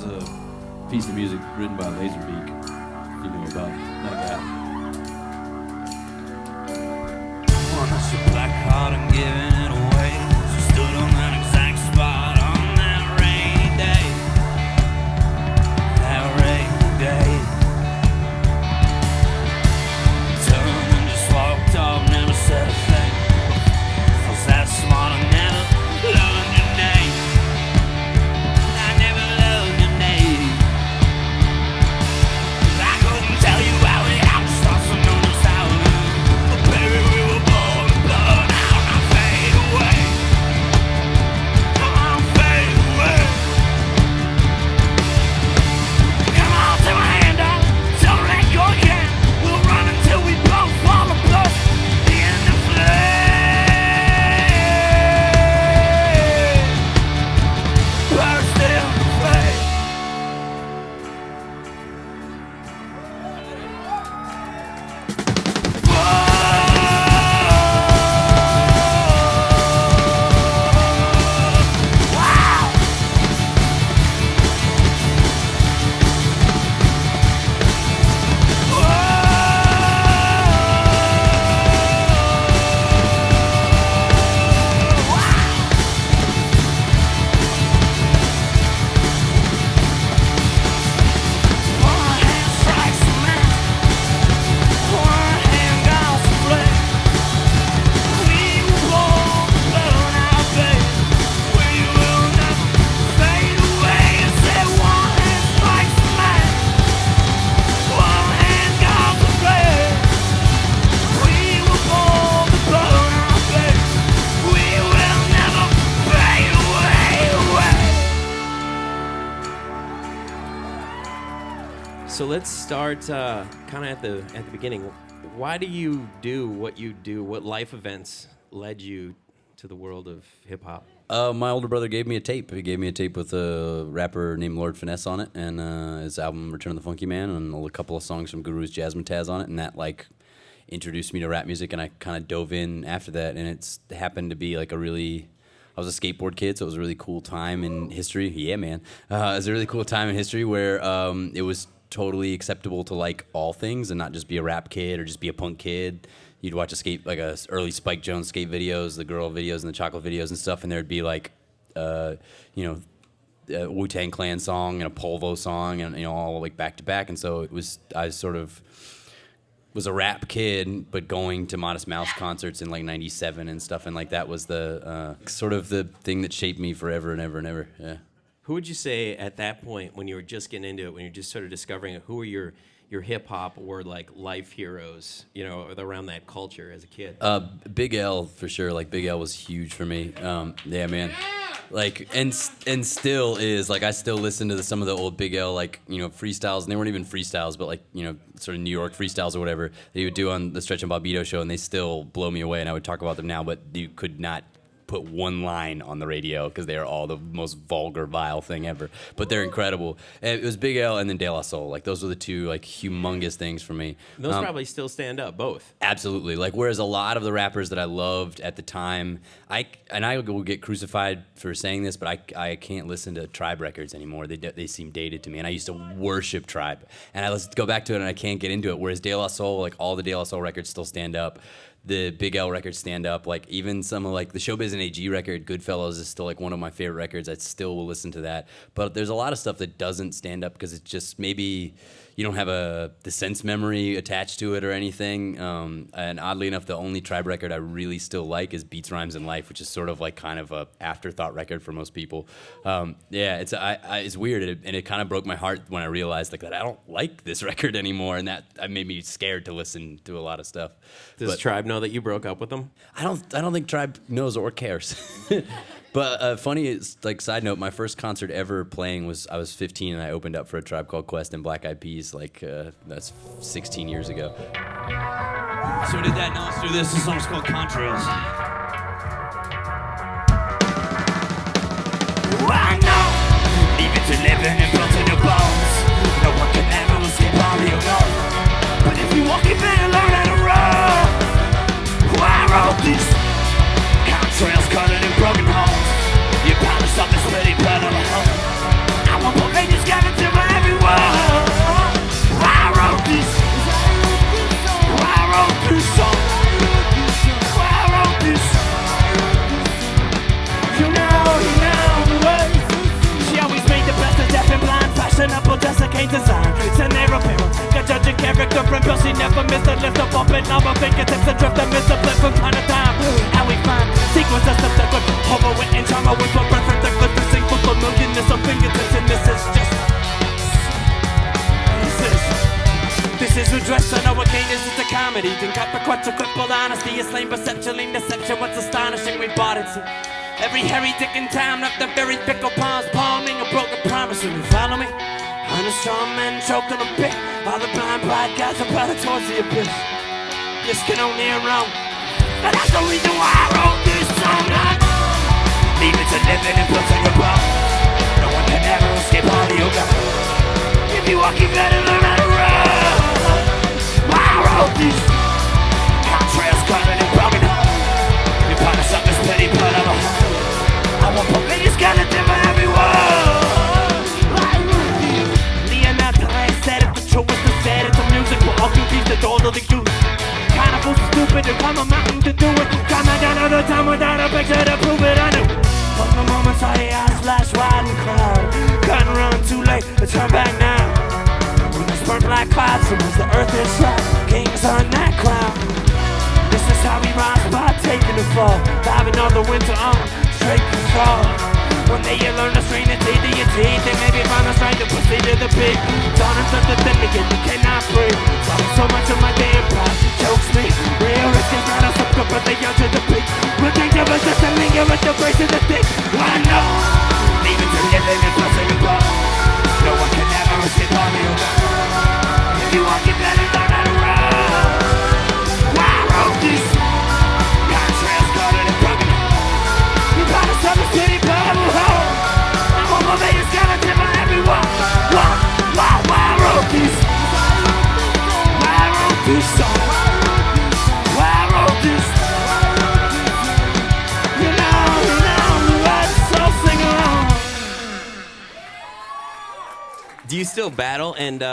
a piece of music written by Laserbeak. You know about that guy. Once a black heart and giving it away. She stood on that exact spot on that rainy day. That rainy day. Turned and just walked off, never said a thing. Was that smart? I never learned your name. I never learned your name. I couldn't tell you how it happened. Start to notice how it is. But baby, we were born to burn out and fade away. Come on, fade away. Come on, take my hand out. Don't let go again. We'll run until we both fall apart in the flame. Burst in the flame. So let's start kind of at the beginning. Why do you do what you do? What life events led you to the world of hip hop? My older brother gave me a tape. He gave me a tape with a rapper named Lord Finesse on it, and his album Return of the Funky Man, and a couple of songs from Guru's Jazzmatazz on it, and that like introduced me to rap music, and I kind of dove in after that, and it's happened to be like I was a skateboard kid, so it was a really cool time in history. Yeah, man. It was a really cool time in history where it was totally acceptable to like all things and not just be a rap kid or just be a punk kid. You'd watch early Spike Jonze skate videos, the girl videos and the chocolate videos and stuff, and there'd be like, a Wu-Tang Clan song and a Polvo song and, all like back to back. And so I sort of was a rap kid, but going to Modest Mouse concerts in like 97 and stuff. And like that was the sort of the thing that shaped me forever and ever and ever. Yeah. Who would you say at that point when you were just getting into it, when you're just sort of discovering it, who were your hip hop or like life heroes, around that culture as a kid? Big L for sure. Like Big L was huge for me. Yeah, man. Like and still is. Like I still listen to some of the old Big L freestyles, and they weren't even freestyles, but like sort of New York freestyles or whatever that he would do on the Stretch and Bobbito show, and they still blow me away. And I would talk about them now, but you could not put one line on the radio because they are all the most vulgar, vile thing ever. But they're incredible. And it was Big L and then De La Soul. Like those were the two like humongous things for me. Those probably still stand up, both. Absolutely. Like whereas a lot of the rappers that I loved at the time, I will get crucified for saying this, but I can't listen to Tribe records anymore. They seem dated to me, and I used to worship Tribe. And I go back to it and I can't get into it. Whereas De La Soul, like all the De La Soul records still stand up. The Big L records stand up. Like even some of like the Showbiz and AG record, Goodfellas, is still like one of my favorite records. I still will listen to that. But there's a lot of stuff that doesn't stand up because it's just maybe you don't have the sense memory attached to it or anything. And oddly enough, the only Tribe record I really still like is Beats, Rhymes, and Life, which is sort of like kind of a afterthought record for most people. It's weird, and it kind of broke my heart when I realized like that I don't like this record anymore, and that made me scared to listen to a lot of stuff. Does Tribe know that you broke up with them? I don't think Tribe knows or cares. But funny like side note, my first concert ever playing I was 15 and I opened up for a Tribe Called Quest and Black Eyed Peas that's 16 years ago. So we did that, now let's do this. This song's called Contrails. I know, leave it to living and built in your bones. No one can ever escape all your nose. But if you walk, you better learn how to run. I wrote these contrails colored in broken homes. You polish up this pretty blood on the home. I want both pages got arcane design. It's an air apparel. Got judging character from Bill, she never missed a lift up up and number fingertips and drift and miss a blip from time to time. And we find sequence of stuff that could hover with and trauma with one breath and the clip to sing for familiarness of fingertips. And this is just. This is redress, I know what gain is, it's a comedy. Then cut the quite to crippled honesty. It's lame perception, lean deception, what's astonishing, we bought it. Every hairy dick in town, up the very fickle palms, palming a broken promise. And you follow me? On a strong man choked on a bit. All the blind pride guys are battered towards the abyss. This can only be wrong. But that's the reason why I wrote this song. Leave it to living and built on your bones. No one can ever escape all the yoga. If you walk, you better learn how to run. I wrote this. Contrails covered and broken. You punish up this petty blood of a I won't put any skeleton for everyone. I wrote this. Leonardo said it, the truth was the said it. The music will all confuse the door to the youth. Kind of fools stupid to climb a mountain to do it. Come another time without a picture to prove it. I knew. But the moment saw your eyes flash wide and cloud. Couldn't run too late to turn back now. Burn black clouds, and as the earth is shut, kings are in that cloud. This is how we rise by taking the fall, diving all the winter on, straight to fall. One day you learn to strain the teeth of your teeth, and maybe find a strength to proceed to the peak. Dawn into the thin again, you cannot breathe. So much of my damn pride chokes me. Real risk is not a subscript, but they young to the peak. We're dangerous just to linger with the grace of the thick. I know, leave it to living and busting the ball. No one can ever escape on me. If you walk, you better learn how to run. I wrote this. Contrails covered and broken. You got a summer city bubble hole. I'm on my baby's skeleton for everyone. Why I wrote this? Why I wrote this song? Why I wrote this? You know, so sing along. Do you still battle? And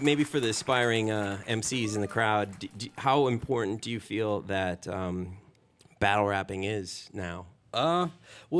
maybe for the aspiring MCs in the crowd, how important do you feel that battle rapping is now? Well,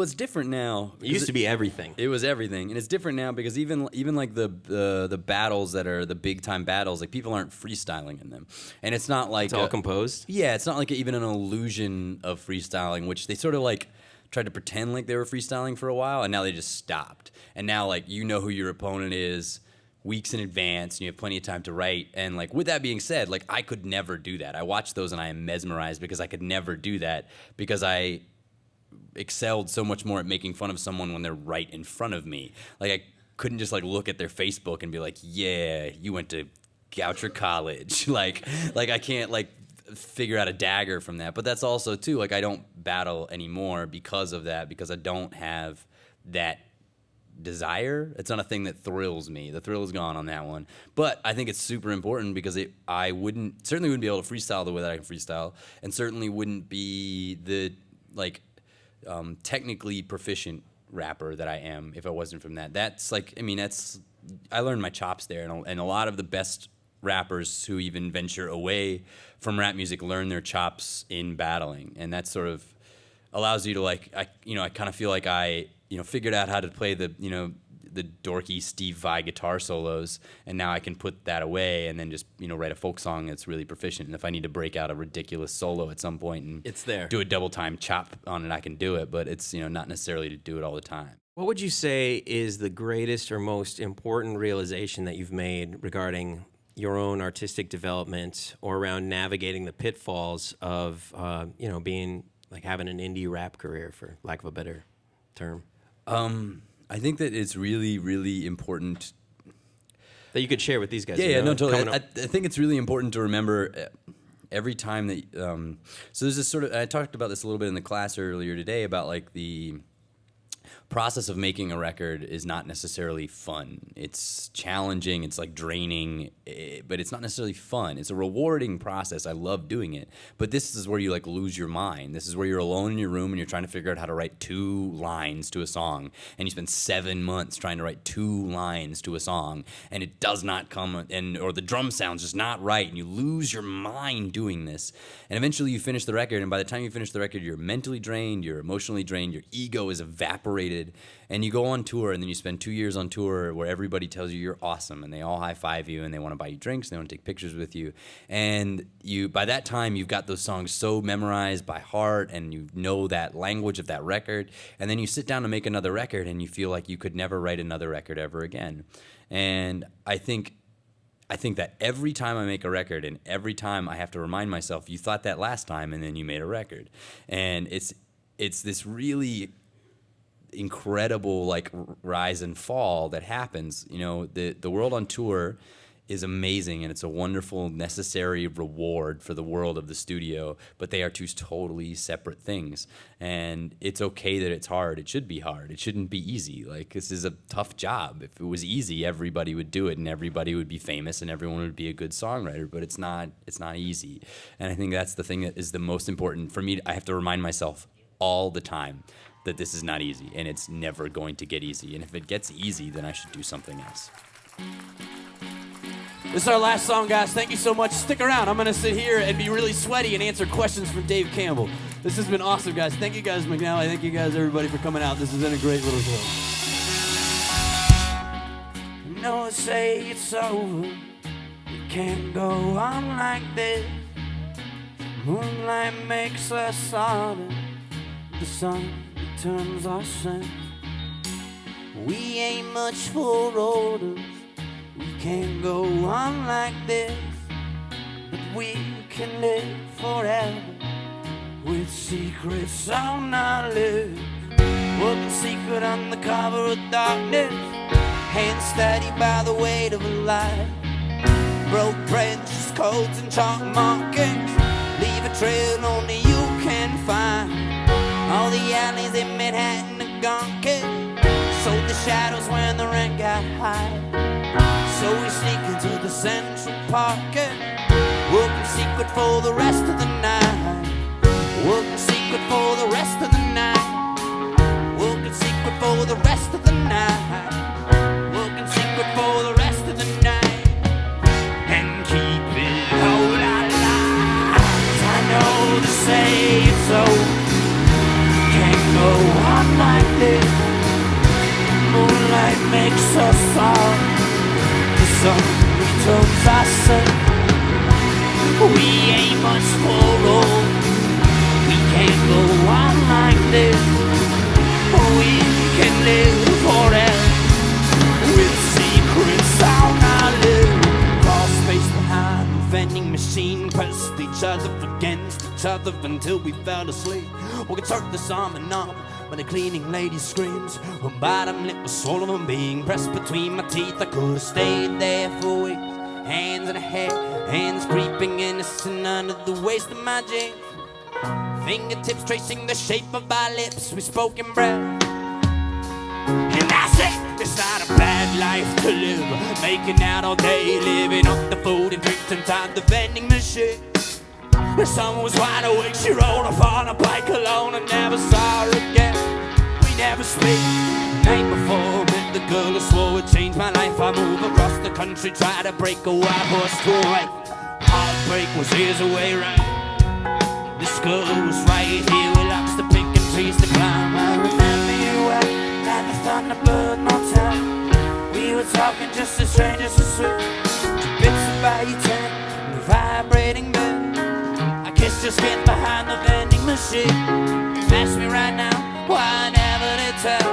it's different now. It used to be everything. It was everything, and it's different now because even like the battles that are the big time battles, like people aren't freestyling in them, and it's not like It's all composed? Yeah, it's not like even an illusion of freestyling, which they sort of like tried to pretend like they were freestyling for a while, and now they just stopped. And now like you know who your opponent is weeks in advance, and you have plenty of time to write. And like with that being said, like I could never do that. I watch those and I am mesmerized because I could never do that because I excelled so much more at making fun of someone when they're right in front of me. Like I couldn't just like look at their Facebook and be like, yeah, you went to Goucher College. like I can't like figure out a dagger from that. But that's also too, like I don't battle anymore because of that, because I don't have that desire. It's not a thing that thrills me. The thrill is gone on that one. But I think it's super important because I certainly wouldn't be able to freestyle the way that I can freestyle, and certainly wouldn't be the like technically proficient rapper that I am if I wasn't from that. That's like, I mean, I learned my chops there, and a lot of the best rappers who even venture away from rap music learn their chops in battling, and that sort of allows you to like, I kind of feel like I figured out how to play the dorky Steve Vai guitar solos, and now I can put that away and then just write a folk song that's really proficient. And if I need to break out a ridiculous solo at some point and it's there, do a double time chop on it, I can do it. But it's not necessarily to do it all the time. What would you say is the greatest or most important realization that you've made regarding your own artistic development or around navigating the pitfalls of being like having an indie rap career, for lack of a better term? I think that it's really, really important that you could share with these guys. Yeah, no, totally. I think it's really important to remember every time that. So there's this sort of. I talked about this a little bit in the class earlier today about like the process of making a record is not necessarily fun. It's challenging. It's like draining, but it's not necessarily fun. It's a rewarding process. I love doing it. But this is where you like lose your mind. This is where you're alone in your room and you're trying to figure out how to write 2 lines to a song. And you spend 7 months trying to write 2 lines to a song, and it does not come, or the drum sound's just not right, and you lose your mind doing this. And eventually you finish the record, and by the time you finish the record, you're mentally drained, you're emotionally drained, your ego is evaporated separated, and you go on tour, and then you spend 2 years on tour where everybody tells you you're awesome, and they all high-five you, and they want to buy you drinks, and they want to take pictures with you, and by that time, you've got those songs so memorized by heart, and you know that language of that record, and then you sit down to make another record, and you feel like you could never write another record ever again. And I think that every time I make a record, and every time I have to remind myself, you thought that last time, and then you made a record. And it's this really incredible like rise and fall that happens. You know, the world on tour is amazing, and it's a wonderful, necessary reward for the world of the studio, but they are two totally separate things. And it's okay that it's hard. It should be hard. It shouldn't be easy. Like, this is a tough job. If it was easy, everybody would do it, and everybody would be famous, and everyone would be a good songwriter, but it's not easy. And I think that's the thing that is the most important. For me, I have to remind myself all the time that this is not easy, and it's never going to get easy. And if it gets easy, then I should do something else. This is our last song, guys. Thank you so much. Stick around. I'm going to sit here and be really sweaty and answer questions from Dave Campbell. This has been awesome, guys. Thank you guys, McNally. Thank you guys, everybody, for coming out. This has been a great little show. No, say it's over. It can't go on like this. Moonlight makes us harder. The sun turns our sense. We ain't much for orders. We can't go on like this, but we can live forever with secrets on our lips. Working secret on the cover of darkness, hands steady by the weight of a lie. Broke branches, codes, and chalk markings leave a trail only you can find. All the alleys in Manhattan are gone, kid. Sold the shadows when the rent got high. So we sneak into the Central Park, working secret for the rest of the night. Working secret for the rest of the night. Working secret for the rest of the night. Working secret for the rest of the night. And keep it whole alive. I know to say it's over. Can't go on like this. Moonlight makes us all. The sun returns our sun. We ain't much for old. We can't go on like this. We can live forever with secrets on our lips. Cross space behind the vending machine, pressed each other against each other until we fell asleep. We could turn this arm and arm when the cleaning lady screams. Her bottom lip was swollen from being pressed between my teeth. I could have stayed there for weeks. Hands in her hair, hands creeping innocent under the waist of my jeans. Fingertips tracing the shape of our lips. We spoke in breath. And I said, it's not a bad life to live. Making out all day, living off the food and drinks inside the vending machine. The sun was wide awake, she rolled off on a bike alone. I never saw her again, we never speak. The night before, met the girl who swore would change my life. I moved across the country, tried to break a wild horse to a wife. Heartbreak was years away, right? This girl was right here with locks to pick and trees to climb. I remember you well, like the thunderbird motel. We were talking just as strangers as soon. Two bits about you ten, the vibrating bed. Kissed your skin behind the vending machine. Ask me right now, why I never did tell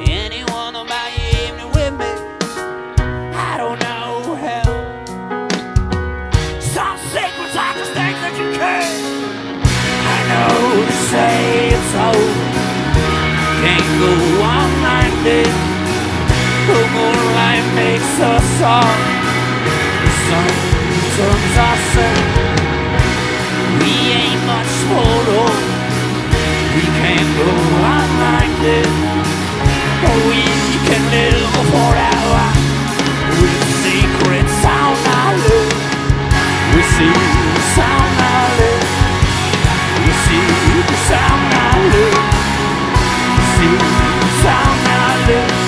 anyone about your evening with me. I don't know hell. Some secrets are just things that you can't. I know to say it's over. Can't go on like this. The moonlight makes us all. The sun turns our sun. We ain't much for old. We can't go on like this. We can live forever with secrets on our lips. We see the sound our lips. We see the sound our lips. We see the sound our lips.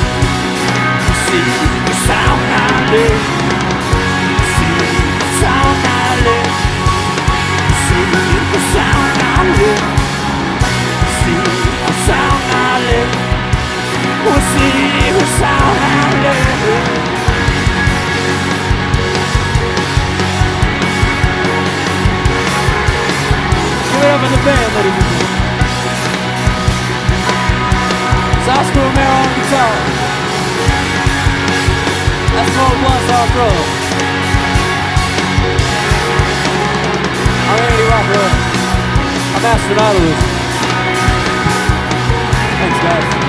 We see the sound our lips. We see the sound our lips. The sound I live. See the sound I live. see who's out and live. Give it up in the band, ladies and gentlemen. It's Astronautalis on guitar. That's P.O.S on drum. I'm Andy Rocker. I'm Astronautalis. Thanks, guys.